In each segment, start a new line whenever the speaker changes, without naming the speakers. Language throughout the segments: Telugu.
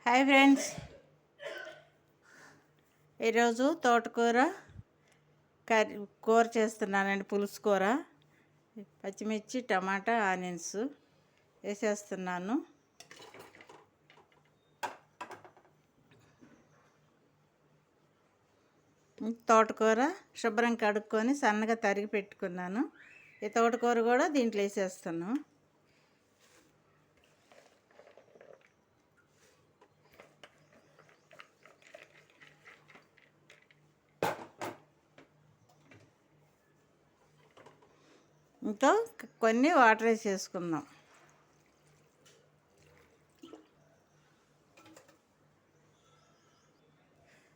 హాయ్ ఫ్రెండ్స్, ఈరోజు తోటకూర కూర చేస్తున్నానండి. పులుసు కూర, పచ్చిమిర్చి, టమాటా, ఆనియన్స్ వేసేస్తున్నాను. తోటకూర శుభ్రం కడుక్కొని సన్నగా తరిగి పెట్టుకున్నాను. ఈ తోటకూర కూడా దీంట్లో వేసేస్తాను. ఇంకా కొన్ని వాటర్ వేసేసుకుందాం.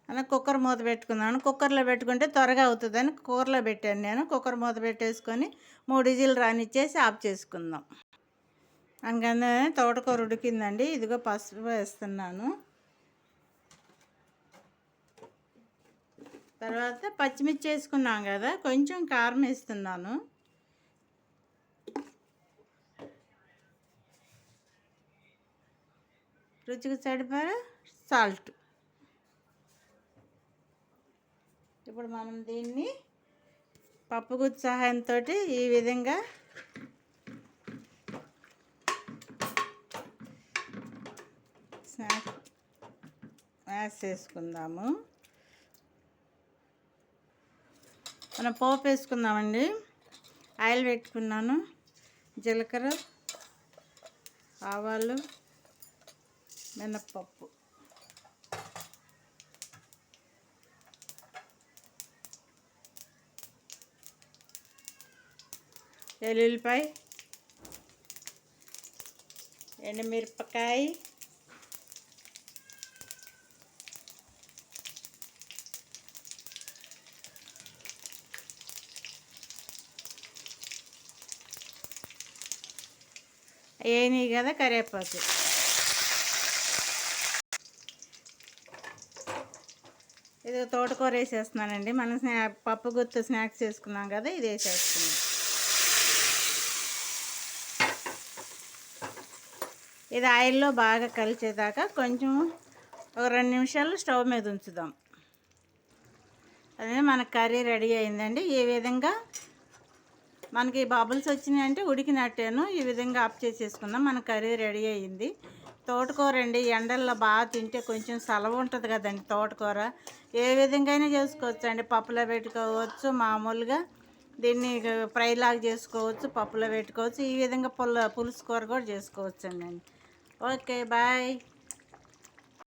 అలా కుక్కర్ మూత పెట్టుకున్నాను. కుక్కర్లో పెట్టుకుంటే త్వరగా అవుతుందని కూరలో పెట్టాను నేను. కుక్కర్ మూత పెట్టేసుకొని 3 విజిల్ రానిచ్చేసి ఆఫ్ చేసుకుందాం. అందుకనే తోటకూర ఉడికిందండి. ఇదిగో పసుపు వేస్తున్నాను. తర్వాత పచ్చిమిర్చి వేసుకున్నాం కదా, కొంచెం కారం వేస్తున్నాను. రుచికి సరిపడా సాల్ట్. ఇప్పుడు మనం దీన్ని పప్పుగుత్తి సహాయంతో ఈ విధంగా స్మాష్ చేసుకుందాము. మనం పోపు వేసుకుందామండి. ఆయిల్ పెట్టుకున్నాను. జీలకర్ర, ఆవాలు, మినప్పప్పు, వెల్లుల్లిపాయ, ఎండుమిరపకాయ, వేయని కదా కరివేపాకు. ఇది తోటకూర వేసేస్తున్నానండి. మనం పప్పు గుత్తు స్నాక్స్ చేసుకున్నాం కదా, ఇది వేసేస్తున్నాం. ఇది ఆయిల్లో బాగా కలిసేదాకా కొంచెం ఒక 2 నిమిషాలు స్టవ్ మీద ఉంచుదాం. అదే మన కర్రీ రెడీ అయిందండి. ఈ విధంగా మనకి బబుల్స్ వచ్చినాయంటే ఉడికినట్టేను. ఈ విధంగా ఆఫ్ చేసేసుకుందాం. మన కర్రీ రెడీ అయ్యింది. తోటకూర అండి, ఎండల్లో బాగా తింటే కొంచెం సలవ ఉంటుంది కదండి. తోటకూర ఏ విధంగా అయినా చేసుకోవచ్చు అండి. పప్పులో పెట్టుకోవచ్చు, మామూలుగా దీన్ని ఫ్రైలాగా చేసుకోవచ్చు, పప్పులో పెట్టుకోవచ్చు. ఈ విధంగా పులుసు కూర కూడా చేసుకోవచ్చు అండి. Okay, bye.